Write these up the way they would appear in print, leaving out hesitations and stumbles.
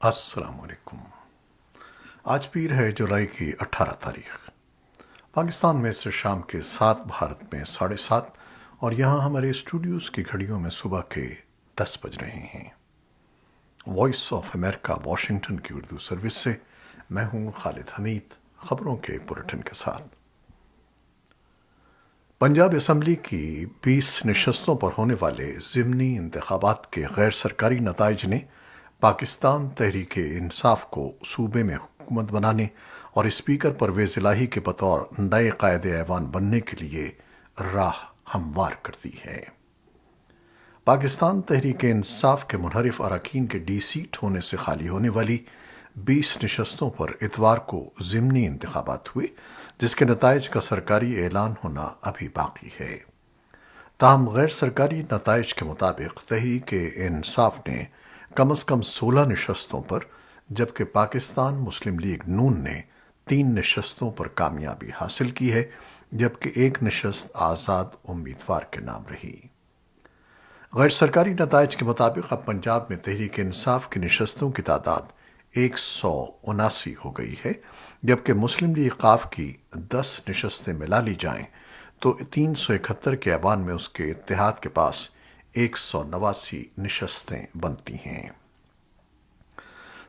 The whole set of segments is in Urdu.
السلام علیکم۔ آج پیر ہے جولائی کی 18 تاریخ۔ پاکستان میں سے شام کے 7، بھارت میں 7:30، اور یہاں ہمارے اسٹوڈیوز کی گھڑیوں میں صبح کے 10 بج رہے ہیں۔ وائس آف امریکہ واشنگٹن کی اردو سروس سے میں ہوں خالد حمید، خبروں کے بلیٹن کے ساتھ۔ پنجاب اسمبلی کی 20 نشستوں پر ہونے والے ضمنی انتخابات کے غیر سرکاری نتائج نے پاکستان تحریک انصاف کو صوبے میں حکومت بنانے اور اسپیکر پرویز الہی کے بطور نئے قائد ایوان بننے کے لیے راہ ہموار کر دی ہے۔ پاکستان تحریک انصاف کے منحرف اراکین کے ڈی سیٹ ہونے سے خالی ہونے والی 20 نشستوں پر اتوار کو ضمنی انتخابات ہوئے، جس کے نتائج کا سرکاری اعلان ہونا ابھی باقی ہے۔ تاہم غیر سرکاری نتائج کے مطابق تحریک انصاف نے کم از کم 16 نشستوں پر، جبکہ پاکستان مسلم لیگ نون نے 3 نشستوں پر کامیابی حاصل کی ہے، جبکہ ایک نشست آزاد امیدوار کے نام رہی۔ غیر سرکاری نتائج کے مطابق اب پنجاب میں تحریک انصاف کی نشستوں کی تعداد 179 ہو گئی ہے، جبکہ مسلم لیگ قاف کی 10 نشستیں ملا لی جائیں تو 371 کے ایوان میں اس کے اتحاد کے پاس 189 نشستیں بنتی ہیں۔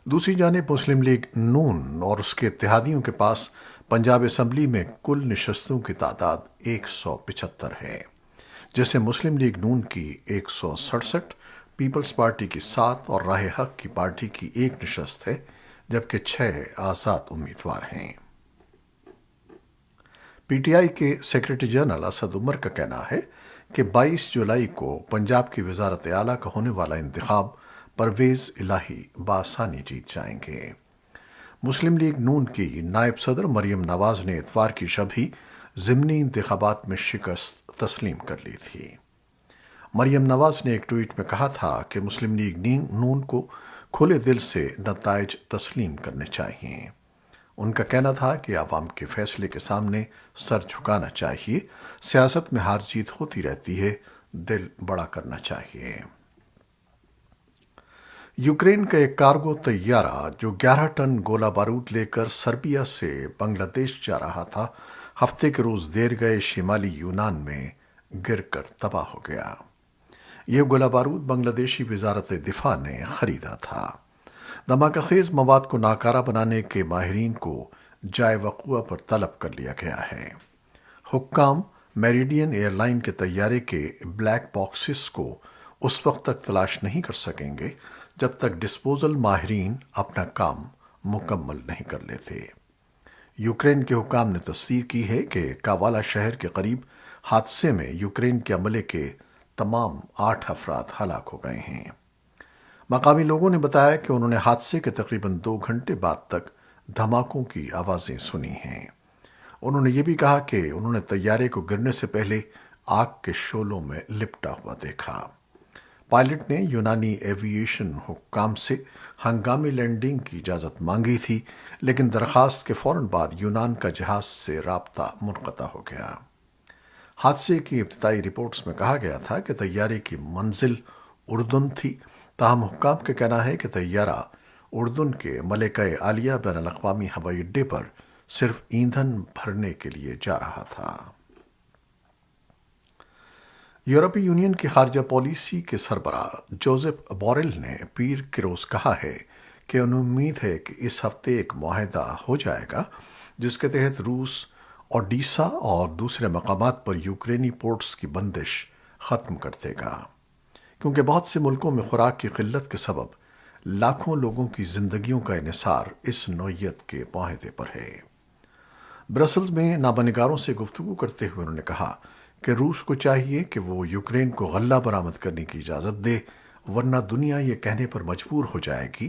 دوسری جانب مسلم لیگ نون اور اس کے اتحادیوں کے پاس پنجاب اسمبلی میں کل نشستوں کی تعداد 175 ہے، جیسے مسلم لیگ نون کی 167، پیپلز پارٹی کی 7 اور راہ حق کی پارٹی کی 1 نشست ہے، جبکہ 6 آزاد امیدوار ہیں۔ پی ٹی آئی کے سیکرٹری جنرل اسد عمر کا کہنا ہے کہ 22 جولائی کو پنجاب کی وزارت اعلیٰ کا ہونے والا انتخاب پرویز الہی بآسانی جیت جائیں گے۔ مسلم لیگ نون کی نائب صدر مریم نواز نے اتوار کی شب ہی ضمنی انتخابات میں شکست تسلیم کر لی تھی۔ مریم نواز نے ایک ٹویٹ میں کہا تھا کہ مسلم لیگ نون کو کھلے دل سے نتائج تسلیم کرنے چاہیے۔ ان کا کہنا تھا کہ عوام کے فیصلے کے سامنے سر جھکانا چاہیے، سیاست میں ہار جیت ہوتی رہتی ہے، دل بڑا کرنا چاہیے۔ یوکرین کا ایک کارگو طیارہ جو 11 ٹن گولہ بارود لے کر سربیا سے بنگلہ دیش جا رہا تھا، ہفتے کے روز دیر گئے شمالی یونان میں گر کر تباہ ہو گیا۔ یہ گولہ بارود بنگلہ دیشی وزارت دفاع نے خریدا تھا۔ دھماکہ خیز مواد کو ناکارہ بنانے کے ماہرین کو جائے وقوع پر طلب کر لیا گیا ہے۔ حکام میریڈین ایئر لائن کے طیارے کے بلیک باکسز کو اس وقت تک تلاش نہیں کر سکیں گے جب تک ڈسپوزل ماہرین اپنا کام مکمل نہیں کر لیتے۔ یوکرین کے حکام نے تصدیق کی ہے کہ کاوالا شہر کے قریب حادثے میں یوکرین کے عملے کے تمام 8 افراد ہلاک ہو گئے ہیں۔ مقامی لوگوں نے بتایا کہ انہوں نے حادثے کے تقریباً 2 گھنٹے بعد تک دھماکوں کی آوازیں سنی ہیں۔ انہوں نے یہ بھی کہا کہ انہوں نے طیارے کو گرنے سے پہلے آگ کے شعلوں میں لپٹا ہوا دیکھا۔ پائلٹ نے یونانی ایوی ایشن حکام سے ہنگامی لینڈنگ کی اجازت مانگی تھی، لیکن درخواست کے فوراً بعد یونان کا جہاز سے رابطہ منقطع ہو گیا۔ حادثے کی ابتدائی رپورٹس میں کہا گیا تھا کہ طیارے کی منزل اردن تھی، تاہم حکام کا کہنا ہے کہ طیارہ اردن کے ملکہ عالیہ بین الاقوامی ہوائی اڈے پر صرف ایندھن بھرنے کے لیے جا رہا تھا۔ یورپی یونین کی خارجہ پالیسی کے سربراہ جوزف بوریل نے پیر کے روز کہا ہے کہ انہیں امید ہے کہ اس ہفتے ایک معاہدہ ہو جائے گا جس کے تحت روس اوڈیشہ اور دوسرے مقامات پر یوکرینی پورٹس کی بندش ختم کر دے گا، کیونکہ بہت سے ملکوں میں خوراک کی قلت کے سبب لاکھوں لوگوں کی زندگیوں کا انحصار اس نوعیت کے معاہدے پر ہے۔ برسلز میں نامہ نگاروں سے گفتگو کرتے ہوئے انہوں نے کہا کہ روس کو چاہیے کہ وہ یوکرین کو غلہ برآمد کرنے کی اجازت دے، ورنہ دنیا یہ کہنے پر مجبور ہو جائے گی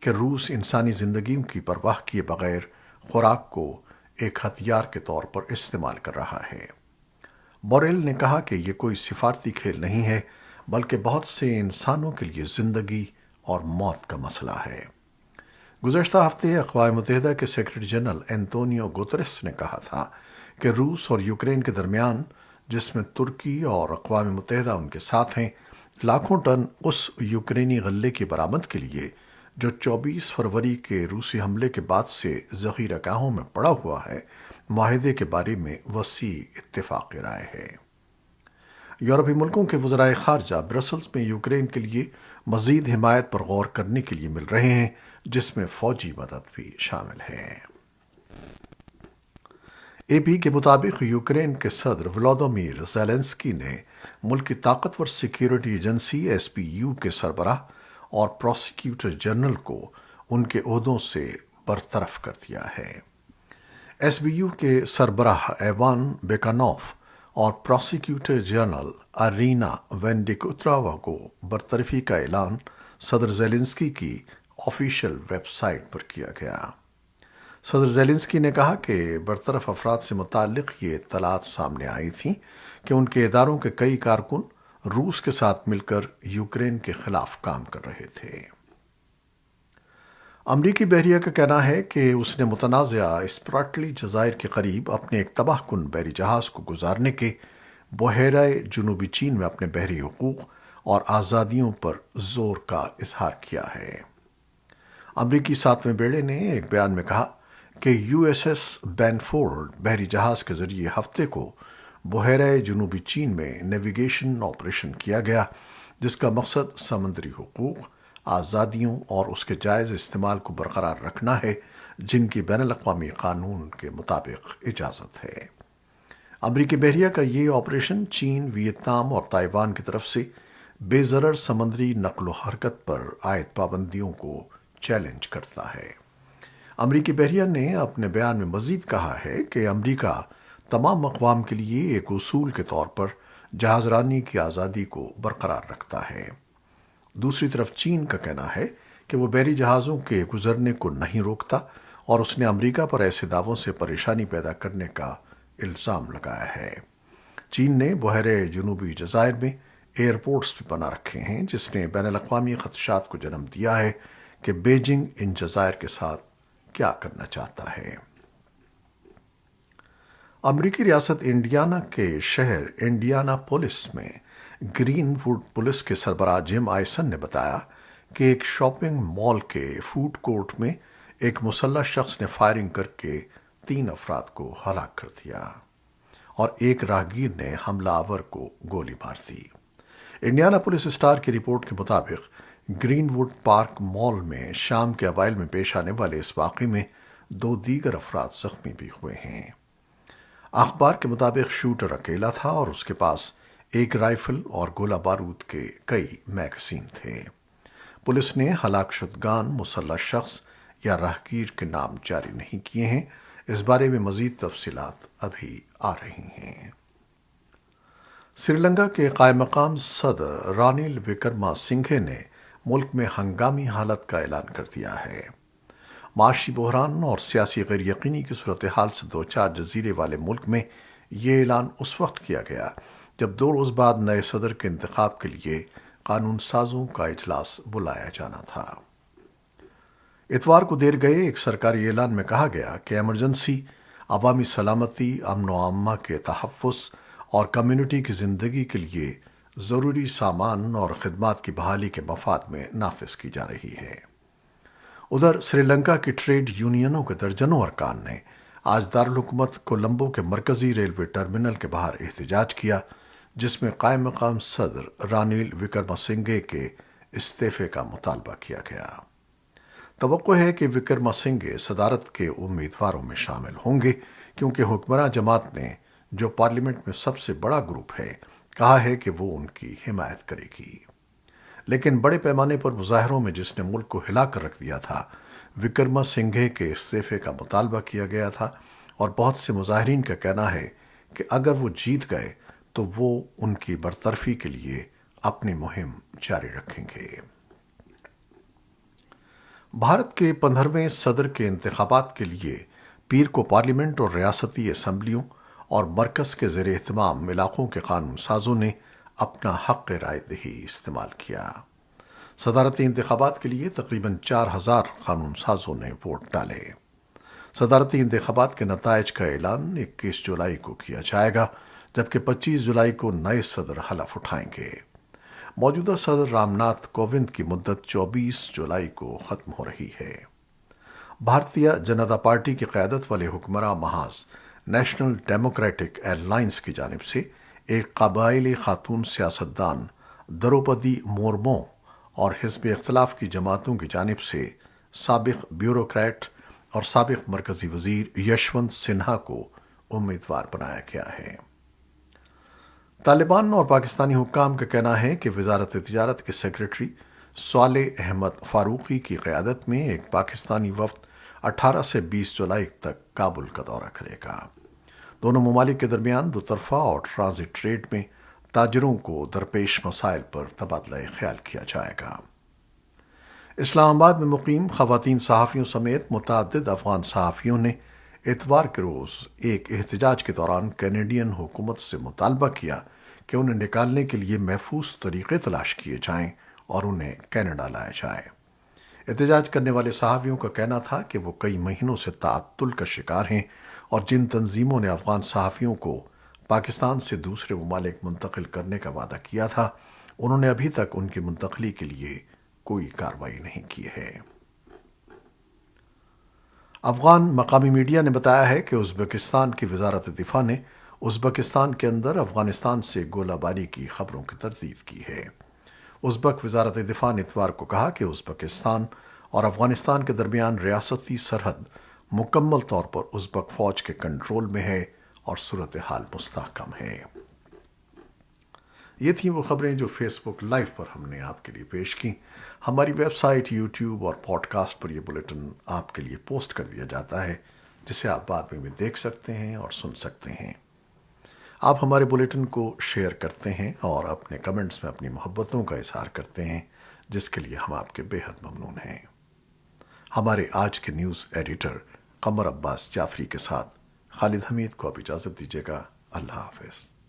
کہ روس انسانی زندگیوں کی پرواہ کیے بغیر خوراک کو ایک ہتھیار کے طور پر استعمال کر رہا ہے۔ بوریل نے کہا کہ یہ کوئی سفارتی کھیل نہیں ہے، بلکہ بہت سے انسانوں کے لیے زندگی اور موت کا مسئلہ ہے۔ گزشتہ ہفتے اقوام متحدہ کے سیکرٹری جنرل انتونیو گوتریس نے کہا تھا کہ روس اور یوکرین کے درمیان، جس میں ترکی اور اقوام متحدہ ان کے ساتھ ہیں، لاکھوں ٹن اس یوکرینی غلے کی برآمد کے لیے جو 24 فروری کے روسی حملے کے بعد سے ذخیرہ گاہوں میں پڑا ہوا ہے، معاہدے کے بارے میں وسیع اتفاق رائے ہے۔ یورپی ملکوں کے وزرائے خارجہ برسلز میں یوکرین کے لیے مزید حمایت پر غور کرنے کے لیے مل رہے ہیں، جس میں فوجی مدد بھی شامل ہے۔ اے پی کے مطابق یوکرین کے صدر ولادیمیر زیلنسکی نے ملک کی طاقتور security agency S P U کے سربراہ اور پروسیکیوٹر جنرل کو ان کے عہدوں سے برطرف کر دیا ہے۔ ایس بی یو کے سربراہ ایوان بیکانوف اور پروسیکیوٹر جنرل ارینا وینڈیکوتراوا کو برطرفی کا اعلان صدر زیلنسکی کی آفیشیل ویب سائٹ پر کیا گیا۔ صدر زیلنسکی نے کہا کہ برطرف افراد سے متعلق یہ اطلاعات سامنے آئی تھیں کہ ان کے اداروں کے کئی کارکن روس کے ساتھ مل کر یوکرین کے خلاف کام کر رہے تھے۔ امریکی بحریہ کا کہنا ہے کہ اس نے متنازعہ اسپراٹلی جزائر کے قریب اپنے ایک تباہ کن بحری جہاز کو گزارنے کے بحیرہ جنوبی چین میں اپنے بحری حقوق اور آزادیوں پر زور کا اظہار کیا ہے۔ امریکی 7ویں بیڑے نے ایک بیان میں کہا کہ یو ایس ایس بینفورڈ بحری جہاز کے ذریعے ہفتے کو بحیرہ جنوبی چین میں نیویگیشن آپریشن کیا گیا، جس کا مقصد سمندری حقوق، آزادیوں اور اس کے جائز استعمال کو برقرار رکھنا ہے، جن کی بین الاقوامی قانون کے مطابق اجازت ہے۔ امریکی بحریہ کا یہ آپریشن چین، ویتنام اور تائیوان کی طرف سے بے ضرر سمندری نقل و حرکت پر عائد پابندیوں کو چیلنج کرتا ہے۔ امریکی بحریہ نے اپنے بیان میں مزید کہا ہے کہ امریکہ تمام اقوام کے لیے ایک اصول کے طور پر جہاز رانی کی آزادی کو برقرار رکھتا ہے۔ دوسری طرف چین کا کہنا ہے کہ وہ بحری جہازوں کے گزرنے کو نہیں روکتا اور اس نے امریکہ پر ایسے دعووں سے پریشانی پیدا کرنے کا الزام لگایا ہے۔ چین نے بحیرہ جنوبی جزائر میں ایئرپورٹس بھی بنا رکھے ہیں، جس نے بین الاقوامی خدشات کو جنم دیا ہے کہ بیجنگ ان جزائر کے ساتھ کیا کرنا چاہتا ہے۔ امریکی ریاست انڈیانا کے شہر انڈیانا پولیس میں گرین ووڈ پولیس کے سربراہ جم آئسن نے بتایا کہ ایک شاپنگ مال کے فوڈ کورٹ میں ایک مسلح شخص نے فائرنگ کر کے 3 افراد کو ہلاک کر دیا اور ایک راہگیر نے حملہ آور کو گولی مار دی۔ انڈیانا پولیس اسٹار کی رپورٹ کے مطابق گرین ووڈ پارک مال میں شام کے اوائل میں پیش آنے والے اس واقعے میں 2 دیگر افراد زخمی بھی ہوئے ہیں۔ اخبار کے مطابق شوٹر اکیلا تھا اور اس کے پاس ایک رائفل اور گولہ بارود کے کئی میگزین تھے۔ پولیس نے ہلاک شدگان مسلح شخص یا راہگیر کے نام جاری نہیں کیے ہیں۔ اس بارے میں مزید تفصیلات ابھی آ رہی ہیں۔ سری لنکا کے قائم مقام صدر رانیل وکرما سنگھے نے ملک میں ہنگامی حالت کا اعلان کر دیا ہے۔ معاشی بحران اور سیاسی غیر یقینی کی صورتحال سے دوچار جزیرے والے ملک میں یہ اعلان اس وقت کیا گیا جب 2 روز بعد نئے صدر کے انتخاب کے لیے قانون سازوں کا اجلاس بلایا جانا تھا۔ اتوار کو دیر گئے ایک سرکاری اعلان میں کہا گیا کہ ایمرجنسی عوامی سلامتی، امن و امہ کے تحفظ اور کمیونٹی کی زندگی کے لیے ضروری سامان اور خدمات کی بحالی کے مفاد میں نافذ کی جا رہی ہے۔ ادھر سری لنکا کی ٹریڈ یونینوں کے درجنوں ارکان نے آج دارالحکومت کولمبو کے مرکزی ریلوے ٹرمینل کے باہر احتجاج کیا، جس میں قائم مقام صدر رانیل وکرما سنگھے کے استعفے کا مطالبہ کیا گیا۔ توقع ہے کہ وکرما سنگھے صدارت کے امیدواروں میں شامل ہوں گے، کیونکہ حکمراں جماعت نے، جو پارلیمنٹ میں سب سے بڑا گروپ ہے، کہا ہے کہ وہ ان کی حمایت کرے گی۔ لیکن بڑے پیمانے پر مظاہروں میں جس نے ملک کو ہلا کر رکھ دیا تھا، وکرما سنگھے کے استعفے کا مطالبہ کیا گیا تھا، اور بہت سے مظاہرین کا کہنا ہے کہ اگر وہ جیت گئے تو وہ ان کی برطرفی کے لیے اپنی مہم جاری رکھیں گے۔ بھارت کے 15ویں صدر کے انتخابات کے لیے پیر کو پارلیمنٹ اور ریاستی اسمبلیوں اور مرکز کے زیر اہتمام علاقوں کے قانون سازوں نے اپنا حق رائے دہی استعمال کیا۔ صدارتی انتخابات کے لیے تقریباً 4000 قانون سازوں نے ووٹ ڈالے۔ صدارتی انتخابات کے نتائج کا اعلان 21 جولائی کو کیا جائے گا، جبکہ 25 جولائی کو نئے صدر حلف اٹھائیں گے۔ موجودہ صدر رام ناتھ کووند کی مدت 24 جولائی کو ختم ہو رہی ہے۔ بھارتیہ جنتا پارٹی کی قیادت والے حکمراں محاذ نیشنل ڈیموکریٹک الائنس کی جانب سے ایک قبائلی خاتون سیاستدان دروپدی مورمو اور حزب اختلاف کی جماعتوں کی جانب سے سابق بیوروکریٹ اور سابق مرکزی وزیر یشونت سنہا کو امیدوار بنایا گیا ہے۔ طالبان اور پاکستانی حکام کا کہنا ہے کہ وزارت تجارت کے سیکریٹری صالح احمد فاروقی کی قیادت میں ایک پاکستانی وفد 18 سے 20 جولائی تک کابل کا دورہ کرے گا۔ دونوں ممالک کے درمیان دوطرفہ اور ٹرانزٹ ٹریڈ میں تاجروں کو درپیش مسائل پر تبادلہ خیال کیا جائے گا۔ اسلام آباد میں مقیم خواتین صحافیوں سمیت متعدد افغان صحافیوں نے اتوار کے روز ایک احتجاج کے دوران کینیڈین حکومت سے مطالبہ کیا کہ انہیں نکالنے کے لیے محفوظ طریقے تلاش کیے جائیں اور انہیں کینیڈا لایا جائے۔ احتجاج کرنے والے صحافیوں کا کہنا تھا کہ وہ کئی مہینوں سے تعطل کا شکار ہیں اور جن تنظیموں نے افغان صحافیوں کو پاکستان سے دوسرے ممالک منتقل کرنے کا وعدہ کیا تھا، انہوں نے ابھی تک ان کی منتقلی کے لیے کوئی کارروائی نہیں کی ہے۔ افغان مقامی میڈیا نے بتایا ہے کہ ازبکستان کی وزارت دفاع نے ازبکستان کے اندر افغانستان سے گولہ باری کی خبروں کی تردید کی ہے۔ ازبک وزارت دفاع نے اتوار کو کہا کہ ازبکستان اور افغانستان کے درمیان ریاستی سرحد مکمل طور پر ازبک فوج کے کنٹرول میں ہے اور صورتحال مستحکم ہے۔ یہ تھیں وہ خبریں جو فیس بک لائیو پر ہم نے آپ کے لیے پیش کی۔ ہماری ویب سائٹ، یوٹیوب اور پوڈ کاسٹ پر یہ بلیٹن آپ کے لیے پوسٹ کر دیا جاتا ہے، جسے آپ بعد میں بھی دیکھ سکتے ہیں اور سن سکتے ہیں۔ آپ ہمارے بلیٹن کو شیئر کرتے ہیں اور اپنے کمنٹس میں اپنی محبتوں کا اظہار کرتے ہیں، جس کے لیے ہم آپ کے بے حد ممنون ہیں۔ ہمارے آج کے نیوز ایڈیٹر قمر عباس جعفری کے ساتھ خالد حمید کو اب اجازت دیجیے گا۔ اللہ حافظ۔